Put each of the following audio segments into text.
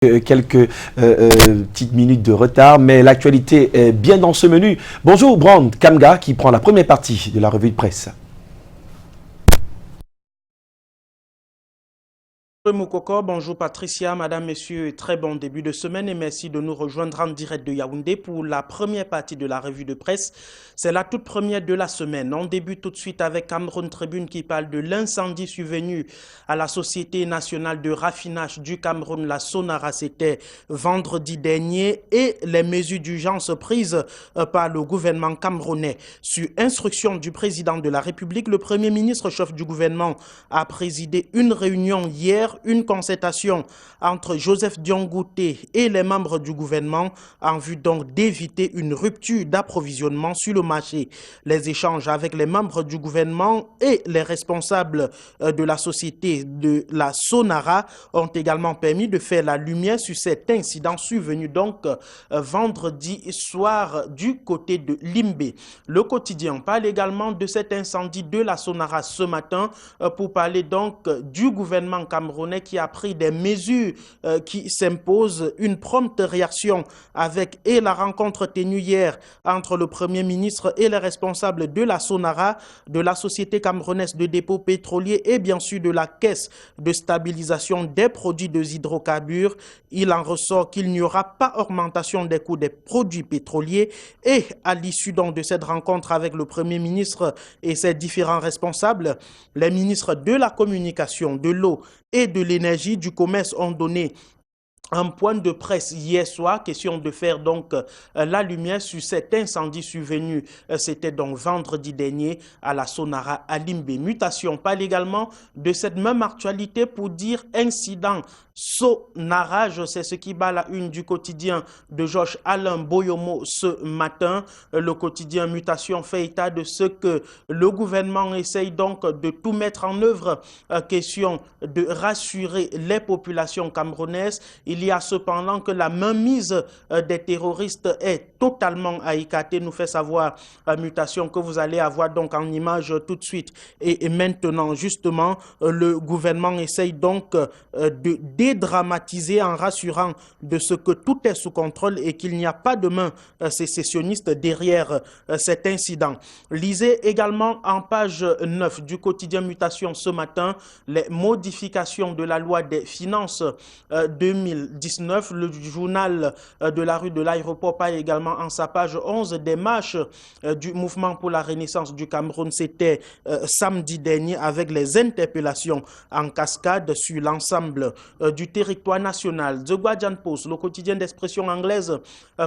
Quelques petites minutes de retard, mais l'actualité est bien dans ce menu. Bonjour Brand Kamga qui prend la première partie de la revue de presse. Moukoko, bonjour Patricia, madame, messieurs, très bon début de semaine et merci de nous rejoindre en direct de Yaoundé pour la première partie de la revue de presse. C'est la toute première de la semaine. On débute tout de suite avec Cameroun Tribune qui parle de l'incendie survenu à la Société nationale de raffinage du Cameroun, la Sonara, c'était vendredi dernier, et les mesures d'urgence prises par le gouvernement camerounais. Sur instruction du président de la République, le Premier ministre chef du gouvernement a présidé une réunion hier, une concertation entre Joseph Diongouté et les membres du gouvernement en vue donc d'éviter une rupture d'approvisionnement sur le marché. Les échanges avec les membres du gouvernement et les responsables de la société de la Sonara ont également permis de faire la lumière sur cet incident survenu donc vendredi soir du côté de Limbé. Le quotidien parle également de cet incendie de la Sonara ce matin pour parler donc du gouvernement camerounais qui a pris des mesures qui s'imposent, une prompte réaction avec et la rencontre tenue hier entre le Premier ministre et les responsables de la Sonara, de la Société camerounaise de dépôt pétrolier et bien sûr de la Caisse de stabilisation des produits de hydrocarbures. Il en ressort qu'il n'y aura pas augmentation des coûts des produits pétroliers et à l'issue donc de cette rencontre avec le Premier ministre et ses différents responsables, les ministres de la communication, de l'eau et de l'énergie, du commerce ont donné un point de presse hier soir, question de faire donc la lumière sur cet incendie survenu. C'était donc vendredi dernier à la Sonara à Limbé. Mutation parle également de cette même actualité pour dire incident Sonarage, c'est ce qui bat la une du quotidien de Georges Alain Boyomo ce matin. Le quotidien Mutation fait état de ce que le gouvernement essaye donc de tout mettre en œuvre. Question de rassurer les populations camerounaises. Il y a cependant que la mainmise des terroristes est totalement à écarter, nous fait savoir Mutation, que vous allez avoir donc en image tout de suite. Et maintenant, justement, le gouvernement essaye donc de dédramatiser en rassurant de ce que tout est sous contrôle et qu'il n'y a pas de main sécessionniste derrière cet incident. Lisez également en page 9 du quotidien Mutation ce matin les modifications de la loi des finances 2019. Le journal de la rue de l'aéroport parle également en sa page 11 des marches du mouvement pour la renaissance du Cameroun. C'était samedi dernier avec les interpellations en cascade sur l'ensemble du territoire national. The Guardian Post, le quotidien d'expression anglaise,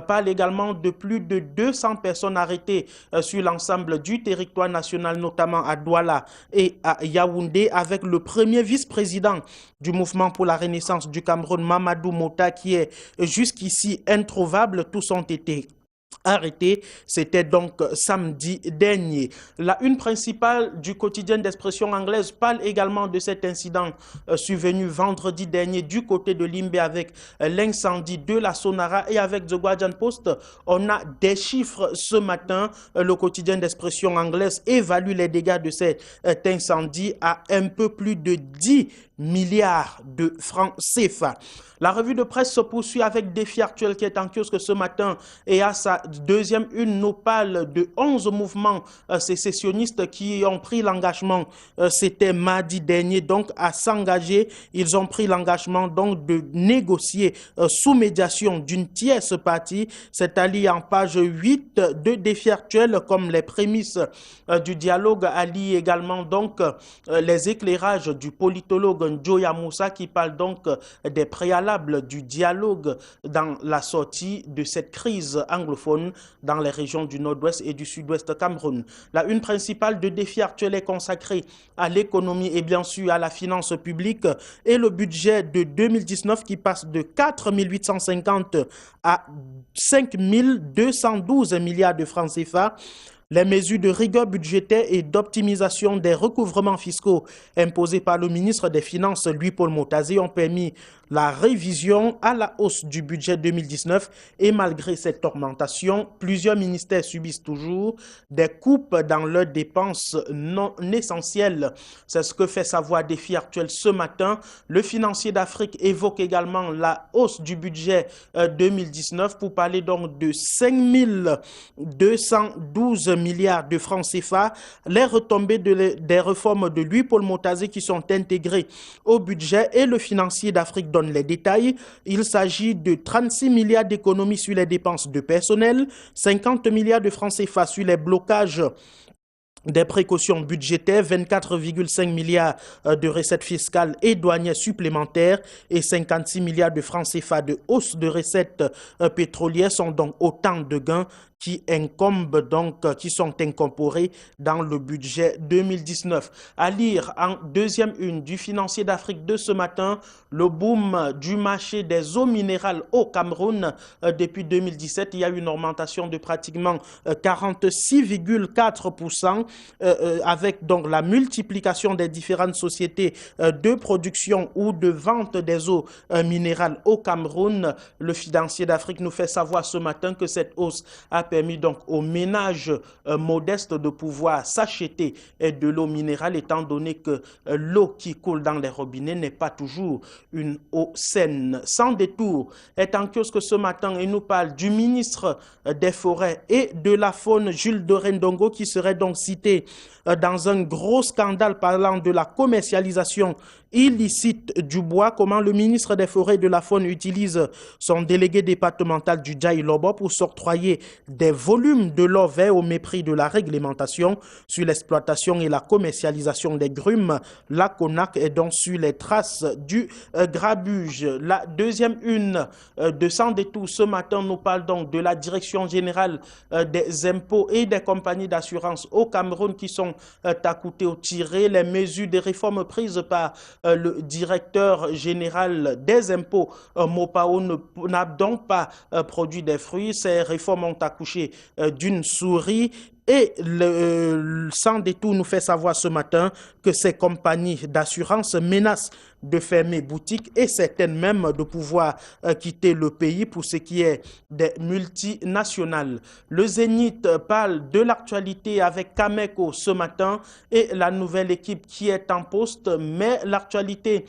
parle également de plus de 200 personnes arrêtées sur l'ensemble du territoire national, notamment à Douala et à Yaoundé, avec le premier vice-président du mouvement pour la renaissance du Cameroun, Mamadou Mota, qui est jusqu'ici introuvable. Tous ont été arrêté. C'était donc samedi dernier. La une principale du quotidien d'expression anglaise parle également de cet incident survenu vendredi dernier du côté de Limbé avec l'incendie de la Sonara, et avec The Guardian Post, on a des chiffres ce matin. Le quotidien d'expression anglaise évalue les dégâts de cet incendie à un peu plus de 10 milliards de francs CFA. La revue de presse se poursuit avec Défi Actuel qui est en kiosque ce matin et à sa deuxième une nous parle de 11 mouvements sécessionnistes qui ont pris l'engagement, c'était mardi dernier, donc à s'engager. Ils ont pris l'engagement donc de négocier sous médiation d'une tierce partie. C'est allié en page 8 de Défi Actuel comme les prémices du dialogue, allie également donc les éclairages du politologue Njoya Moussa qui parle donc des préalables du dialogue dans la sortie de cette crise anglophone dans les régions du nord-ouest et du sud-ouest Cameroun. La une principale de Défi Actuel est consacrée à l'économie et bien sûr à la finance publique et le budget de 2019 qui passe de 4 850 à 5 212 milliards de francs CFA. Les mesures de rigueur budgétaire et d'optimisation des recouvrements fiscaux imposés par le ministre des Finances, Louis-Paul Motazé, ont permis la révision à la hausse du budget 2019 et malgré cette augmentation, plusieurs ministères subissent toujours des coupes dans leurs dépenses non essentielles. C'est ce que fait savoir Défi Actuel ce matin. Le financier d'Afrique évoque également la hausse du budget 2019 pour parler donc de 5 212 milliards de francs CFA, les retombées des réformes de lui, Paul Motazé, qui sont intégrées au budget, et le financier d'Afrique donne les détails. Il s'agit de 36 milliards d'économies sur les dépenses de personnel, 50 milliards de francs CFA sur les blocages des précautions budgétaires, 24,5 milliards de recettes fiscales et douanières supplémentaires et 56 milliards de francs CFA de hausse de recettes pétrolières sont donc autant de gains qui sont incorporés dans le budget 2019. À lire en deuxième une du financier d'Afrique de ce matin, le boom du marché des eaux minérales au Cameroun depuis 2017. Il y a eu une augmentation de pratiquement 46,4% avec donc la multiplication des différentes sociétés de production ou de vente des eaux minérales au Cameroun. Le financier d'Afrique nous fait savoir ce matin que cette hausse a permis donc aux ménages modestes de pouvoir s'acheter de l'eau minérale, étant donné que l'eau qui coule dans les robinets n'est pas toujours une eau saine. Sans détour est en kiosque ce matin et nous parle du ministre des Forêts et de la Faune, Jules Dorendongo, qui serait donc cité dans un gros scandale parlant de la commercialisation illicite du bois, comment le ministre des Forêts et de la Faune utilise son délégué départemental du Djaï Lobo pour s'octroyer des volumes de l'or vert au mépris de la réglementation sur l'exploitation et la commercialisation des grumes. La CONAC est donc sur les traces du grabuge. La deuxième une de Sans Détour ce matin nous parle donc de la Direction générale des impôts et des compagnies d'assurance au Cameroun qui sont à couteau au tiré. Les mesures de réforme prises par le directeur général des impôts, Mopao, n'a donc pas produit des fruits. Ces réformes ont accouché d'une souris. Et le Sans Détour nous fait savoir ce matin que ces compagnies d'assurance menacent de fermer boutique et certaines même de pouvoir quitter le pays pour ce qui est des multinationales. Le Zénith parle de l'actualité avec Kameko ce matin et la nouvelle équipe qui est en poste, mais l'actualité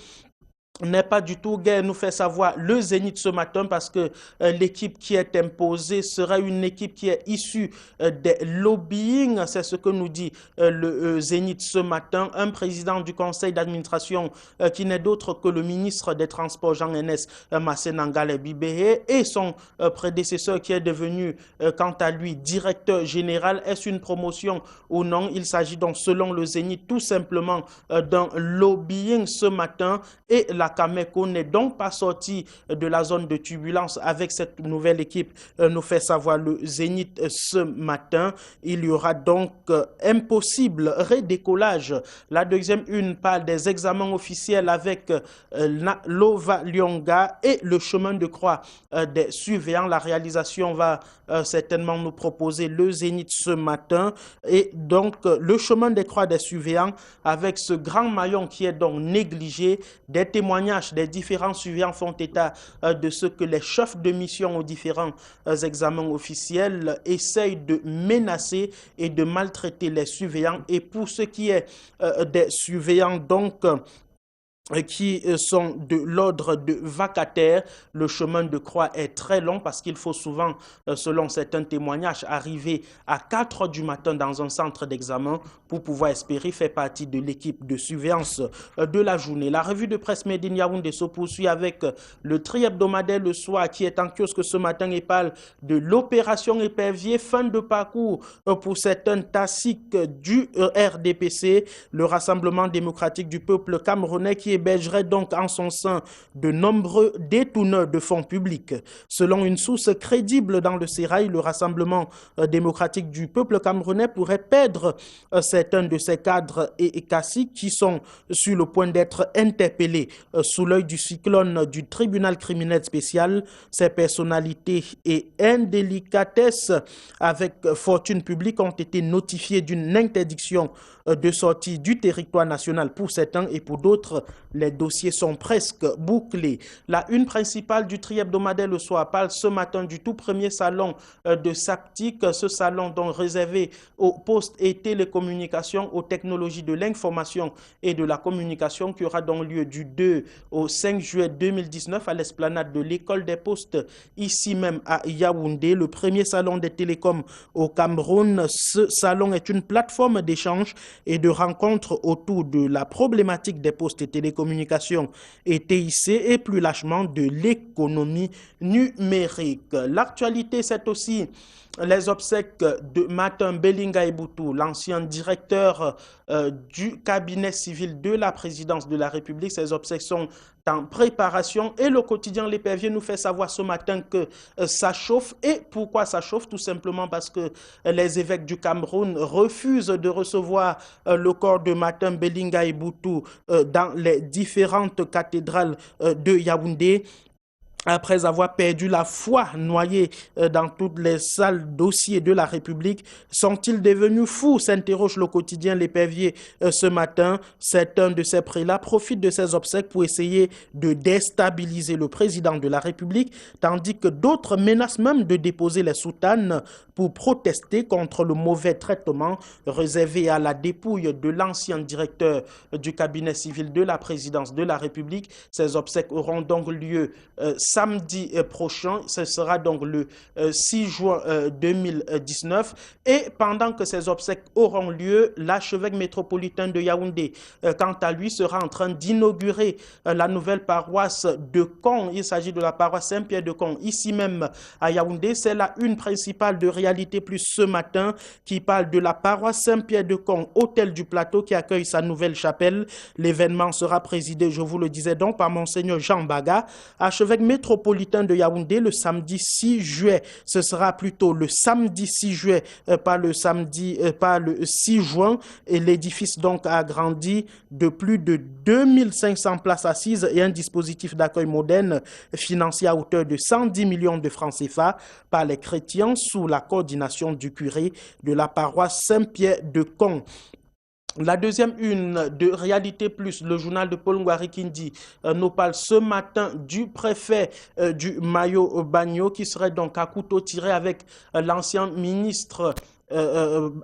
n'est pas du tout gaie, nous fait savoir le Zénith ce matin, parce que l'équipe qui est imposée sera une équipe qui est issue des lobbying. C'est ce que nous dit le Zénith ce matin. Un président du conseil d'administration qui n'est d'autre que le ministre des Transports Jean-Enes Massenangale Bibéé et son prédécesseur qui est devenu quant à lui directeur général. Est-ce une promotion ou non? Il s'agit donc selon le Zénith tout simplement d'un lobbying ce matin, et la Cameco n'est donc pas sortie de la zone de turbulence avec cette nouvelle équipe, nous fait savoir le Zénith ce matin. Il y aura donc impossible redécollage. La deuxième une parle des examens officiels avec Lova Lyonga et le chemin de croix des surveillants. La réalisation va certainement nous proposer le Zénith ce matin, et donc le chemin de croix des surveillants avec ce grand maillon qui est donc négligé. Des témoignages des différents surveillants font état de ce que les chefs de mission aux différents examens officiels essayent de menacer et de maltraiter les surveillants. Et pour ce qui est des surveillants donc qui sont de l'ordre de vacataires, le chemin de croix est très long parce qu'il faut souvent, selon certains témoignages, arriver à 4 h du matin dans un centre d'examen pour pouvoir espérer faire partie de l'équipe de surveillance de la journée. La revue de presse Made in Yaoundé se poursuit avec le tri-hebdomadaire Le Soir qui est en kiosque ce matin et parle de l'opération épervier, fin de parcours pour certains taciques du RDPC, le Rassemblement démocratique du peuple camerounais, qui hébergerait donc en son sein de nombreux détourneurs de fonds publics. Selon une source crédible dans le sérail, le Rassemblement démocratique du peuple camerounais pourrait perdre certains de ses cadres et caciques qui sont sur le point d'être interpellés sous l'œil du cyclone du tribunal criminel spécial. Ces personnalités et indélicatesses avec fortune publique ont été notifiées d'une interdiction de sortie du territoire national pour certains et pour d'autres les dossiers sont presque bouclés. La une principale du tri-hebdomadaire Le Soir parle ce matin du tout premier salon de SAPTIC, ce salon donc réservé aux postes et télécommunications, aux technologies de l'information et de la communication, qui aura donc lieu du 2 au 5 juillet 2019 à l'esplanade de l'école des postes, ici même à Yaoundé. Le premier salon des télécoms au Cameroun. Ce salon est une plateforme d'échange et de rencontres autour de la problématique des postes et télécommunications et TIC et plus largement de l'économie numérique. L'actualité, c'est aussi les obsèques de Martin Bellinga Eboutou, l'ancien directeur du cabinet civil de la présidence de la République. Ces obsèques sont en préparation et le quotidien L'Épervier nous fait savoir ce matin que ça chauffe. Et pourquoi ça chauffe? Tout simplement parce que les évêques du Cameroun refusent de recevoir le corps de Martin Bellinga Eboutou dans les différentes cathédrales de Yaoundé, après avoir perdu la foi, noyé dans toutes les salles dossiers de la République. Sont-ils devenus fous? S'interroge le quotidien L'Épervier ce matin. Certains de ces prélats profitent de ces obsèques pour essayer de déstabiliser le président de la République, tandis que d'autres menacent même de déposer les soutanes pour protester contre le mauvais traitement réservé à la dépouille de l'ancien directeur du cabinet civil de la présidence de la République. Ces obsèques auront donc lieu samedi prochain. Ce sera donc le 6 juin 2019. Et pendant que ces obsèques auront lieu, l'archevêque métropolitain de Yaoundé, quant à lui, sera en train d'inaugurer la nouvelle paroisse de Kong. Il s'agit de la paroisse Saint-Pierre de Kong, ici même à Yaoundé. C'est la une principale de Réalité Plus ce matin qui parle de la paroisse Saint-Pierre de Kong, hôtel du Plateau, qui accueille sa nouvelle chapelle. L'événement sera présidé, je vous le disais donc, par Monseigneur Jean Baga, archevêque métropolitain de Yaoundé, le samedi 6 juillet. Ce sera plutôt le samedi 6 juillet, pas le 6 juin. Et l'édifice donc a grandi de plus de 2500 places assises et un dispositif d'accueil moderne financé à hauteur de 110 millions de francs CFA par les chrétiens sous la coordination du curé de la paroisse Saint-Pierre de Kong. La deuxième une de Réalité Plus, le journal de Paul Ngouari-Kindi, nous parle ce matin du préfet du Mayo-Bagno qui serait donc à couteau tiré avec l'ancien ministre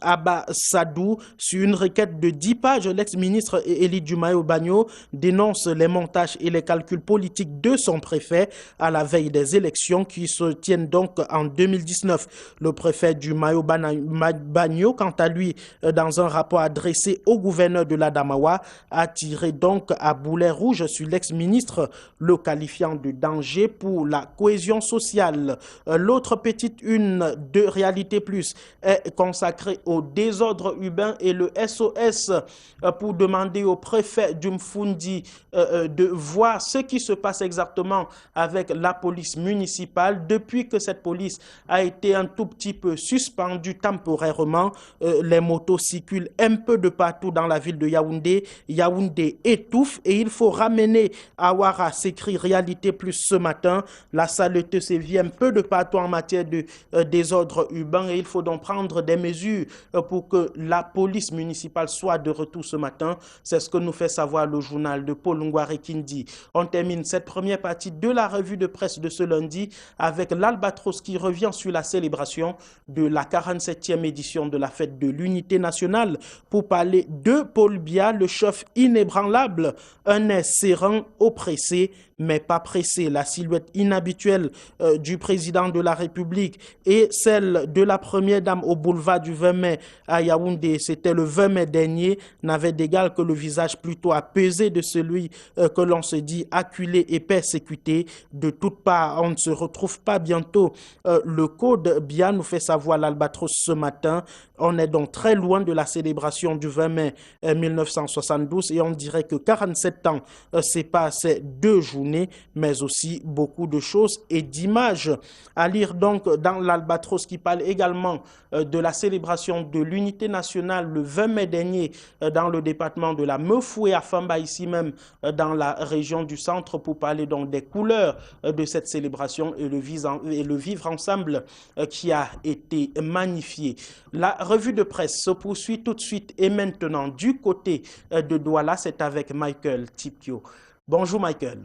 Abba Sadou. Sur une requête de 10 pages, l'ex-ministre Élie Dumayo-Bagno dénonce les montages et les calculs politiques de son préfet à la veille des élections qui se tiennent donc en 2019. Le préfet du Mayo-Bagno, quant à lui, dans un rapport adressé au gouverneur de l'Adamawa, a tiré donc à boulet rouge sur l'ex-ministre, le qualifiant de danger pour la cohésion sociale. L'autre petite une de Réalité Plus est consacré au désordre urbain et le SOS pour demander au préfet d'Umfundi de voir ce qui se passe exactement avec la police municipale. Depuis que cette police a été un tout petit peu suspendue temporairement, les motos circulent un peu de partout dans la ville de Yaoundé. Yaoundé étouffe et il faut ramener Awara, s'écrit Réalité Plus ce matin. La saleté sévit un peu de partout en matière de désordre urbain et il faut donc prendre des mesures pour que la police municipale soit de retour ce matin. C'est ce que nous fait savoir le journal de Paul Ngouari-Kindi. On termine cette première partie de la revue de presse de ce lundi avec l'Albatros qui revient sur la célébration de la 47e édition de la fête de l'unité nationale pour parler de Paul Biya, le chef inébranlable, un air serein, oppressé, mais pas pressé. La silhouette inhabituelle du président de la République et celle de la première dame au boulevard du 20 mai à Yaoundé, c'était le 20 mai dernier, n'avait d'égal que le visage plutôt apaisé de celui que l'on se dit acculé et persécuté. De toutes parts, on ne se retrouve pas bientôt. Le code Biya nous fait savoir l'Albatros ce matin. On est donc très loin de la célébration du 20 mai 1972 et on dirait que 47 ans séparent ces deux journées, mais aussi beaucoup de choses et d'images à lire donc dans l'Albatros qui parle également de la célébration de l'unité nationale le 20 mai dernier dans le département de la Meufou et à Famba, ici même dans la région du centre, pour parler donc des couleurs de cette célébration et le vivre ensemble qui a été magnifié. La revue de presse se poursuit tout de suite et maintenant du côté de Douala, c'est avec Michael Tipio. Bonjour Michael.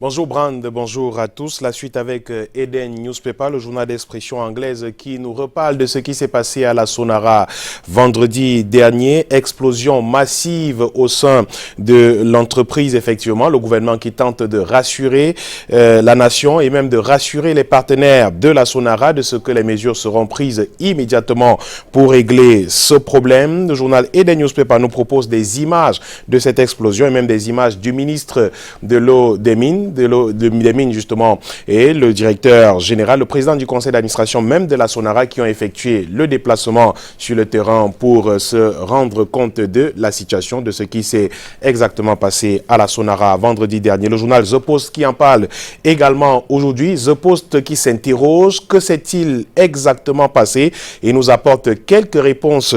Bonjour Brand, bonjour à tous. La suite avec Eden Newspaper, le journal d'expression anglaise qui nous reparle de ce qui s'est passé à la Sonara vendredi dernier. Explosion massive au sein de l'entreprise, effectivement. Le gouvernement qui tente de rassurer la nation et même de rassurer les partenaires de la Sonara de ce que les mesures seront prises immédiatement pour régler ce problème. Le journal Eden Newspaper nous propose des images de cette explosion et même des images du ministre de l'eau des mines, des mines justement, et le directeur général, le président du conseil d'administration même de la Sonara qui ont effectué le déplacement sur le terrain pour se rendre compte de la situation, de ce qui s'est exactement passé à la Sonara vendredi dernier. Le journal The Post qui en parle également aujourd'hui. The Post qui s'interroge, que s'est-il exactement passé, et nous apporte quelques réponses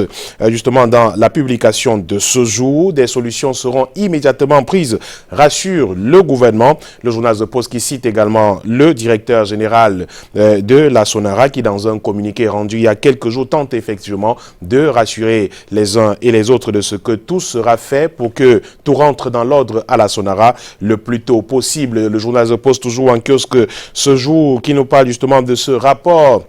justement dans la publication de ce jour. Des solutions seront immédiatement prises, rassure le gouvernement. Le journal The Post qui cite également le directeur général de la Sonara qui, dans un communiqué rendu il y a quelques jours, tente effectivement de rassurer les uns et les autres de ce que tout sera fait pour que tout rentre dans l'ordre à la Sonara le plus tôt possible. Le journal The Post, toujours en kiosque ce jour, qui nous parle justement de ce rapport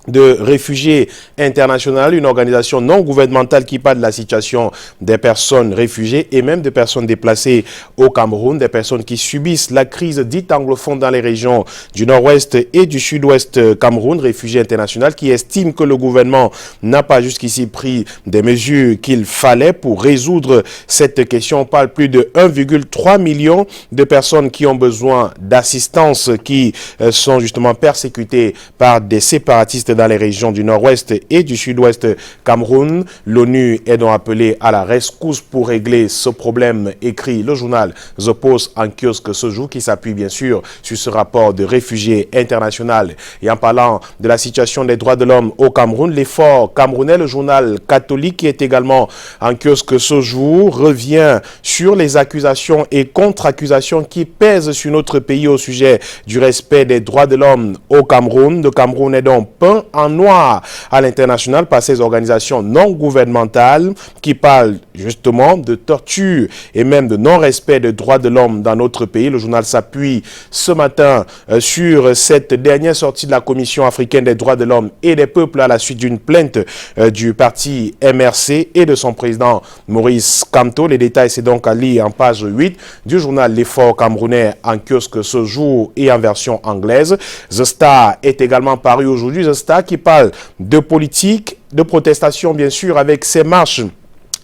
de réfugiés internationaux, une organisation non gouvernementale qui parle de la situation des personnes réfugiées et même des personnes déplacées au Cameroun, des personnes qui subissent la crise dite anglophone dans les régions du nord-ouest et du sud-ouest Cameroun, réfugiés internationaux qui estiment que le gouvernement n'a pas jusqu'ici pris des mesures qu'il fallait pour résoudre cette question. On parle plus de 1,3 million de personnes qui ont besoin d'assistance, qui sont justement persécutées par des séparatistes dans les régions du nord-ouest et du sud-ouest Cameroun. L'ONU est donc appelée à la rescousse pour régler ce problème, écrit le journal The Post en kiosque ce jour, qui s'appuie bien sûr sur ce rapport de réfugiés international. Et en parlant de la situation des droits de l'homme au Cameroun, l'effort camerounais, le journal catholique qui est également en kiosque ce jour, revient sur les accusations et contre-accusations qui pèsent sur notre pays au sujet du respect des droits de l'homme au Cameroun. Le Cameroun est donc peint en noir à l'international par ces organisations non gouvernementales qui parlent justement de torture et même de non-respect des droits de l'homme dans notre pays. Le journal s'appuie ce matin sur cette dernière sortie de la Commission africaine des droits de l'homme et des peuples à la suite d'une plainte du parti MRC et de son président Maurice Kamto. Les détails, c'est donc à lire en page 8 du journal L'Effort camerounais en kiosque ce jour et en version anglaise. The Star est également paru aujourd'hui. The Star qui parle de politique, de protestation bien sûr, avec ces marches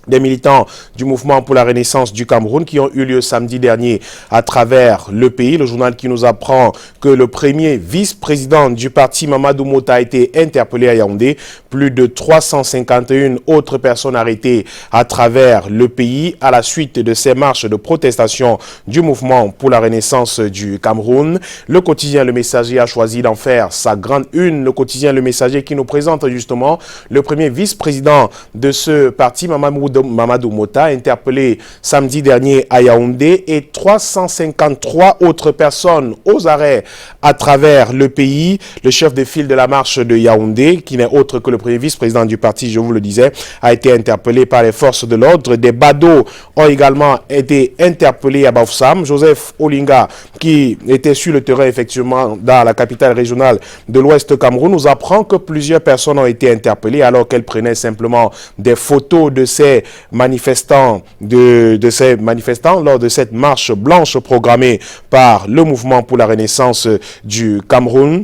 des militants du mouvement pour la renaissance du Cameroun qui ont eu lieu samedi dernier à travers le pays. Le journal qui nous apprend que le premier vice-président du parti, Mamadou Mota, a été interpellé à Yaoundé. Plus de 351 autres personnes arrêtées à travers le pays à la suite de ces marches de protestation du mouvement pour la renaissance du Cameroun. Le quotidien Le Messager a choisi d'en faire sa grande une. Le quotidien Le Messager qui nous présente justement le premier vice-président de ce parti, Mamadou Mota, interpellé samedi dernier à Yaoundé, et 353 autres personnes aux arrêts à travers le pays. Le chef de file de la marche de Yaoundé, qui n'est autre que le premier vice-président du parti, je vous le disais, a été interpellé par les forces de l'ordre. Des badauds ont également été interpellés à Bafoussam. Joseph Olinga, qui était sur le terrain effectivement dans la capitale régionale de l'Ouest Cameroun, nous apprend que plusieurs personnes ont été interpellées alors qu'elles prenaient simplement des photos de ces manifestants lors de cette marche blanche programmée par le mouvement pour la renaissance du Cameroun.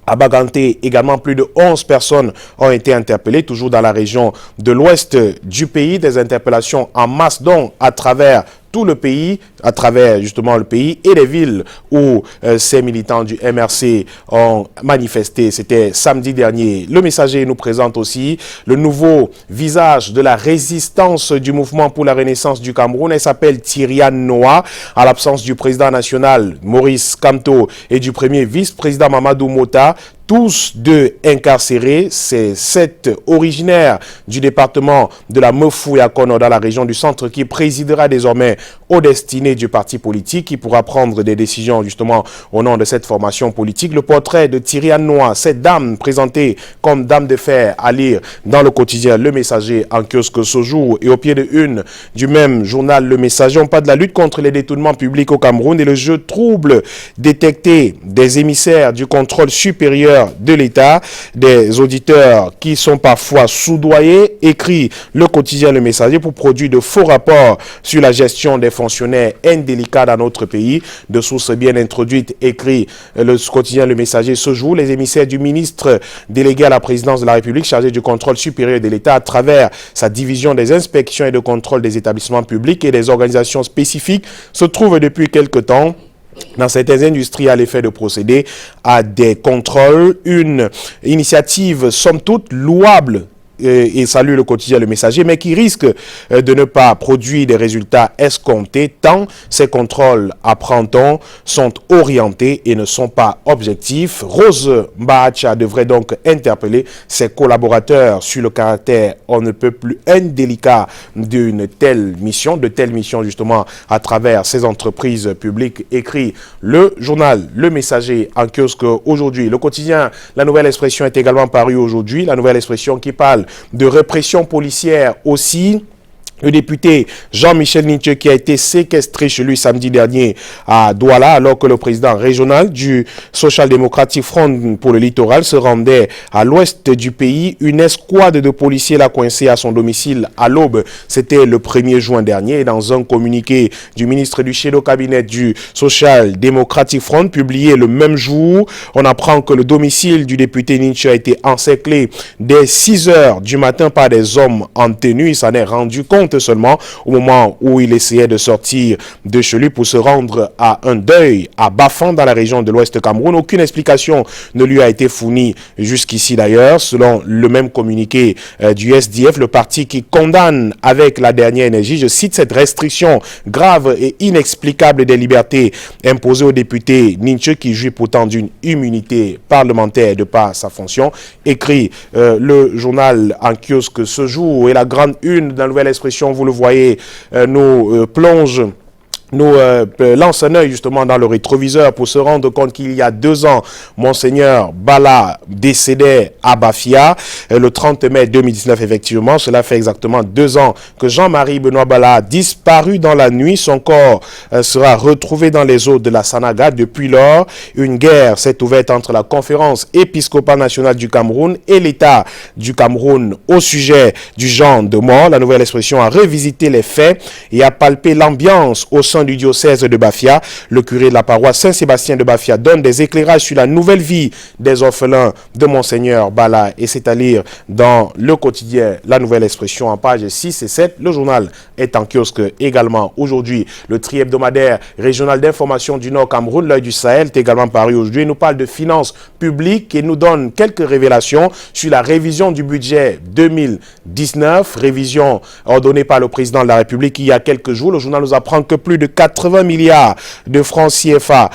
À Baganté, également, plus de 11 personnes ont été interpellées, toujours dans la région de l'ouest du pays. Des interpellations en masse, donc à travers tout le pays, à travers justement le pays et les villes où ces militants du MRC ont manifesté. C'était samedi dernier. Le Messager nous présente aussi le nouveau visage de la résistance du mouvement pour la renaissance du Cameroun. Elle s'appelle Tyrian Noah. À l'absence du président national Maurice Kamto et du premier vice-président Mamadou Mota, tous deux incarcérés. C'est 7 originaires du département de la Mefouya-Kono dans la région du centre qui présidera désormais aux destinées du parti politique, qui pourra prendre des décisions justement au nom de cette formation politique. Le portrait de Thierry Annois, cette dame présentée comme dame de fer, à lire dans le quotidien Le Messager en kiosque ce jour, et au pied de une du même journal Le Messager, on parle de la lutte contre les détournements publics au Cameroun et le jeu trouble détecté des émissaires du contrôle supérieur de l'État, des auditeurs qui sont parfois soudoyés, écrit le quotidien Le Messager pour produire de faux rapports sur la gestion des fonctionnaires indélicats dans notre pays. De sources bien introduites, écrit le quotidien Le Messager ce jour, les émissaires du ministre délégué à la présidence de la République chargé du contrôle supérieur de l'État à travers sa division des inspections et de contrôle des établissements publics et des organisations spécifiques se trouvent depuis quelque temps dans certaines industries à l'effet de procéder à des contrôles. Une initiative somme toute louable et salue le quotidien Le Messager, mais qui risque de ne pas produire des résultats escomptés tant ces contrôles, apprend-on, sont orientés et ne sont pas objectifs. Rose Mbahacha devrait donc interpeller ses collaborateurs sur le caractère on ne peut plus indélicat d'une telle mission, de telles missions justement à travers ces entreprises publiques, écrit le journal Le Messager en kiosque aujourd'hui. Le quotidien La Nouvelle Expression est également paru aujourd'hui, La Nouvelle Expression qui parle de répression policière aussi. Le député Jean-Michel Nitche qui a été séquestré chez lui samedi dernier à Douala alors que le président régional du Social Democratic Front pour le littoral se rendait à l'ouest du pays. Une escouade de policiers l'a coincé à son domicile à l'aube. C'était le 1er juin dernier. Et dans un communiqué du ministre du Shadow Cabinet du Social Democratic Front publié le même jour, on apprend que le domicile du député Nitche a été encerclé dès 6 heures du matin par des hommes en tenue. Il s'en est rendu compte seulement au moment où il essayait de sortir de chez lui pour se rendre à un deuil à Bafan dans la région de l'Ouest Cameroun. Aucune explication ne lui a été fournie jusqu'ici d'ailleurs. Selon le même communiqué du SDF, le parti qui condamne avec la dernière énergie, je cite, cette restriction grave et inexplicable des libertés imposées au député Nitche qui jouit pourtant d'une immunité parlementaire de par sa fonction, écrit le journal en kiosque ce jour. Et la grande une de la Nouvelle Expression, vous le voyez, nous plonge, nous lance un œil justement dans le rétroviseur pour se rendre compte qu'il y a 2 ans, Monseigneur Bala décédait à Bafia, le 30 mai 2019 effectivement. Cela fait exactement 2 ans que Jean-Marie Benoît Bala a disparu dans la nuit. Son corps sera retrouvé dans les eaux de la Sanaga. Depuis lors, une guerre s'est ouverte entre la conférence épiscopale nationale du Cameroun et l'État du Cameroun au sujet du genre de mort. La Nouvelle Expression a revisité les faits et a palpé l'ambiance au sein du diocèse de Bafia. Le curé de la paroisse Saint-Sébastien de Bafia donne des éclairages sur la nouvelle vie des orphelins de Monseigneur Bala, et c'est à lire dans le quotidien La Nouvelle Expression en pages 6 et 7. Le journal est en kiosque également aujourd'hui. Le tri-hebdomadaire régional d'information du Nord Cameroun, L'Œil du Sahel, est également paru aujourd'hui. Il nous parle de finances publiques et nous donne quelques révélations sur la révision du budget 2019, révision ordonnée par le président de la République il y a quelques jours. Le journal nous apprend que plus de 80 milliards de francs CFA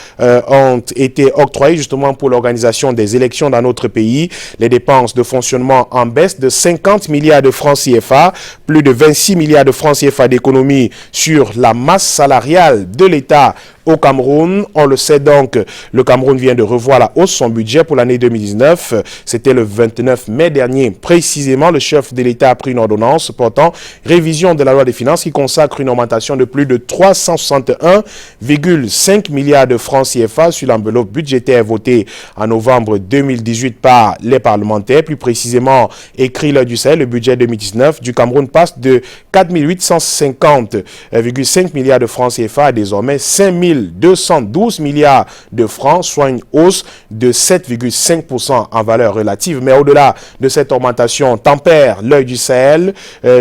ont été octroyés justement pour l'organisation des élections dans notre pays. Les dépenses de fonctionnement en baisse de 50 milliards de francs CFA, plus de 26 milliards de francs CFA d'économie sur la masse salariale de l'État au Cameroun. On le sait donc, le Cameroun vient de revoir à la hausse son budget pour l'année 2019. C'était le 29 mai dernier. Précisément, le chef de l'État a pris une ordonnance portant révision de la loi des finances qui consacre une augmentation de plus de 361,5 milliards de francs CFA sur l'enveloppe budgétaire votée en novembre 2018 par les parlementaires. Plus précisément, écrit L'Œil du Sahel, le budget 2019 du Cameroun passe de 4 850,5 milliards de francs CFA à désormais 5 212 milliards de francs, soit une hausse de 7,5% en valeur relative. Mais au-delà de cette augmentation, tempère L'Œil du Sahel,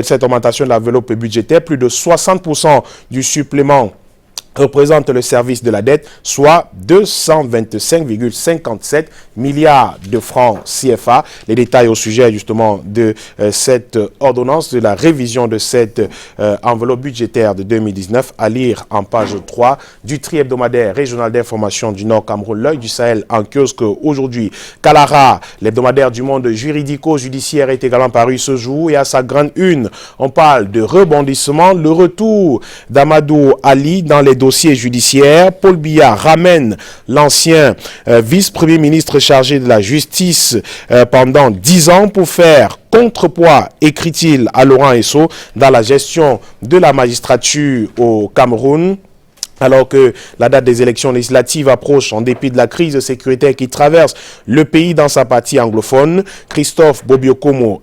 cette augmentation de l'enveloppe budgétaire, plus de 60% du supplément représente le service de la dette, soit 225,57 milliards de francs CFA. Les détails au sujet justement de cette ordonnance, de la révision de cette enveloppe budgétaire de 2019, à lire en page 3 du tri-hebdomadaire régional d'information du Nord Cameroun, l'œil du Sahel en kiosque aujourd'hui. Kalara, l'hebdomadaire du monde juridico-judiciaire, est également paru ce jour et à sa grande une, on parle de rebondissement, le retour d'Amadou Ali dans les dossier judiciaire. Paul Biya ramène l'ancien vice-premier ministre chargé de la justice pendant 10 ans pour faire contrepoids, écrit-il à Laurent Esso, dans la gestion de la magistrature au Cameroun. Alors que la date des élections législatives approche en dépit de la crise sécuritaire qui traverse le pays dans sa partie anglophone, Christophe Bobiokono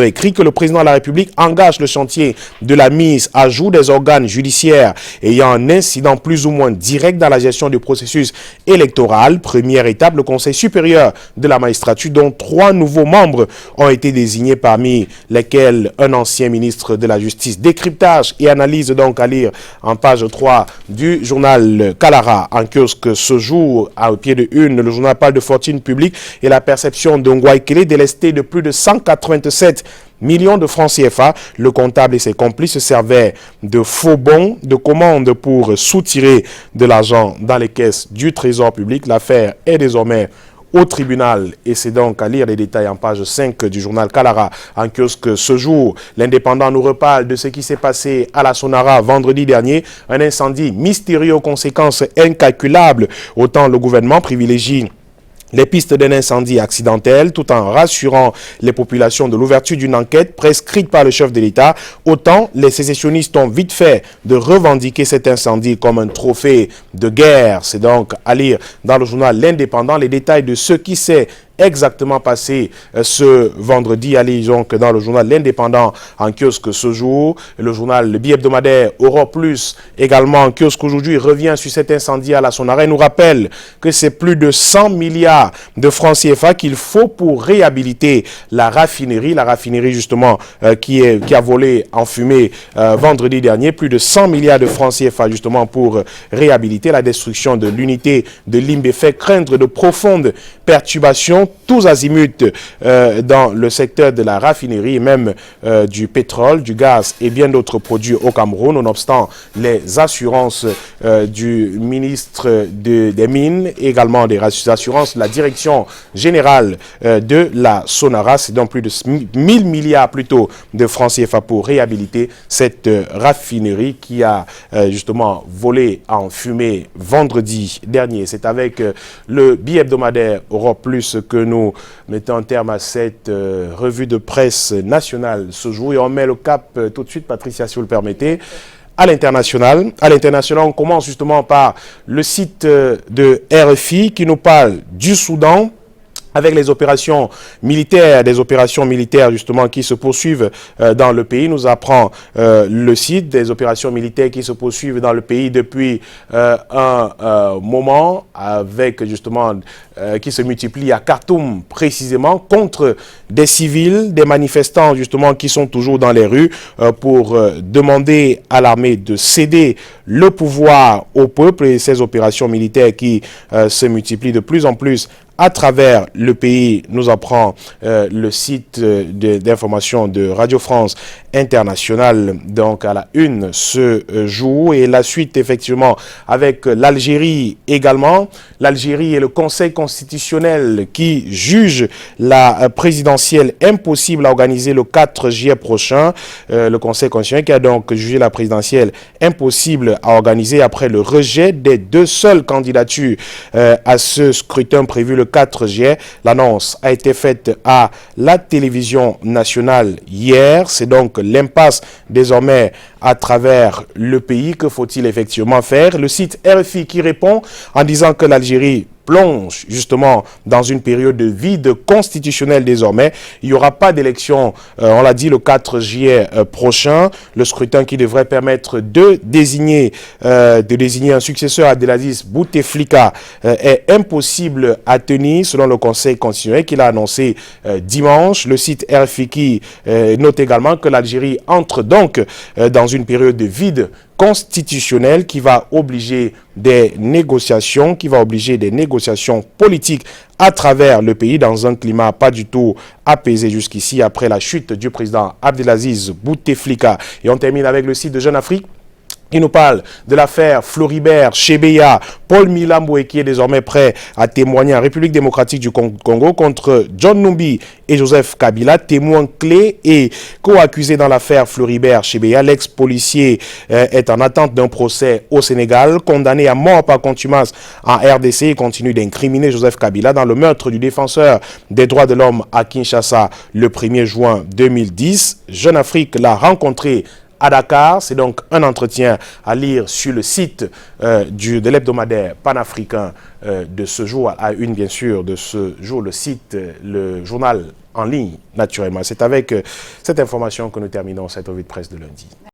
écrit que le président de la République engage le chantier de la mise à jour des organes judiciaires ayant un incident plus ou moins direct dans la gestion du processus électoral. Première étape, le Conseil supérieur de la magistrature, dont 3 nouveaux membres ont été désignés, parmi lesquels un ancien ministre de la Justice. Décryptage et analyse donc à lire en page 3 du journal Kalara en kiosque ce jour. Au pied de une, le journal parle de fortune publique et la perception de Ngwaikele délesté de plus de 187 millions de francs CFA. Le comptable et ses complices se servaient de faux bons de commande pour soutirer de l'argent dans les caisses du trésor public. L'affaire est désormais au tribunal et c'est donc à lire les détails en page 5 du journal Kalara en kiosque ce jour. L'Indépendant nous reparle de ce qui s'est passé à la Sonara vendredi dernier. Un incendie mystérieux aux conséquences incalculables. Autant le gouvernement privilégie les pistes d'un incendie accidentel tout en rassurant les populations de l'ouverture d'une enquête prescrite par le chef de l'État, autant les sécessionnistes ont vite fait de revendiquer cet incendie comme un trophée de guerre. C'est donc à lire dans le journal L'Indépendant les détails de ce qui s'est exactement passé ce vendredi. Allez donc dans le journal L'Indépendant en kiosque ce jour. Le journal Le bi-hebdomadaire Europe Plus également en kiosque aujourd'hui revient sur cet incendie à la Sonara et nous rappelle que c'est plus de 100 milliards de francs CFA qu'il faut pour réhabiliter la raffinerie justement qui a volé en fumée vendredi dernier. Plus de 100 milliards de francs CFA justement pour réhabiliter. La destruction de l'unité de Limbe fait craindre de profondes perturbations tous azimuts dans le secteur de la raffinerie et même du pétrole, du gaz et bien d'autres produits au Cameroun, nonobstant les assurances du ministre des Mines et également des assurances de la direction générale de la Sonara. C'est donc plus de 1000 milliards plutôt de francs CFA pour réhabiliter cette raffinerie qui a justement volé en fumée vendredi dernier. C'est avec le bi-hebdomadaire Europe Plus que nous mettons un terme à cette revue de presse nationale ce jour et on met le cap tout de suite, Patricia, si vous le permettez, à l'international. À l'international, on commence justement par le site de RFI qui nous parle du Soudan, avec les opérations militaires, des opérations militaires justement qui se poursuivent dans le pays. Nous apprend le site des opérations militaires qui se poursuivent dans le pays depuis un moment, avec justement qui se multiplient à Khartoum précisément contre des civils, des manifestants justement qui sont toujours dans les rues pour demander à l'armée de céder le pouvoir au peuple, et ces opérations militaires qui se multiplient de plus en plus à travers le pays, nous apprend le site d'information de Radio France Internationale, donc à la une ce jour. Et la suite, effectivement, avec l'Algérie également. L'Algérie et le Conseil constitutionnel qui juge la présidentielle impossible à organiser le 4 juillet prochain. Le Conseil constitutionnel qui a donc jugé la présidentielle impossible à organiser après le rejet des 2 seules candidatures à ce scrutin prévu le 4 juillet. L'annonce a été faite à la télévision nationale hier. C'est donc l'impasse désormais à travers le pays. Que faut-il effectivement faire? Le site RFI qui répond en disant que l'Algérie plonge justement dans une période de vide constitutionnel désormais. Il n'y aura pas d'élection, on l'a dit, le 4 juillet prochain. Le scrutin qui devrait permettre de désigner un successeur à Abdelaziz Bouteflika est impossible à tenir selon le Conseil constitutionnel qu'il a annoncé dimanche. Le site RFI qui note également que l'Algérie entre donc dans une période de vide constitutionnelle qui va obliger des négociations, politiques à travers le pays dans un climat pas du tout apaisé jusqu'ici après la chute du président Abdelaziz Bouteflika. Et on termine avec le site de Jeune Afrique. Il nous parle de l'affaire Floribert Chebeya, Paul Milamboué qui est désormais prêt à témoigner en République démocratique du Congo contre John Numbi et Joseph Kabila, témoins clés et co-accusés dans l'affaire Floribert Chebeya. L'ex-policier est en attente d'un procès au Sénégal, condamné à mort par contumace en RDC et continue d'incriminer Joseph Kabila dans le meurtre du défenseur des droits de l'homme à Kinshasa le 1er juin 2010. Jeune Afrique l'a rencontré à Dakar. C'est donc un entretien à lire sur le site de l'hebdomadaire panafricain de ce jour, à une bien sûr de ce jour, le site, le journal en ligne naturellement. C'est avec cette information que nous terminons cette revue de presse de lundi.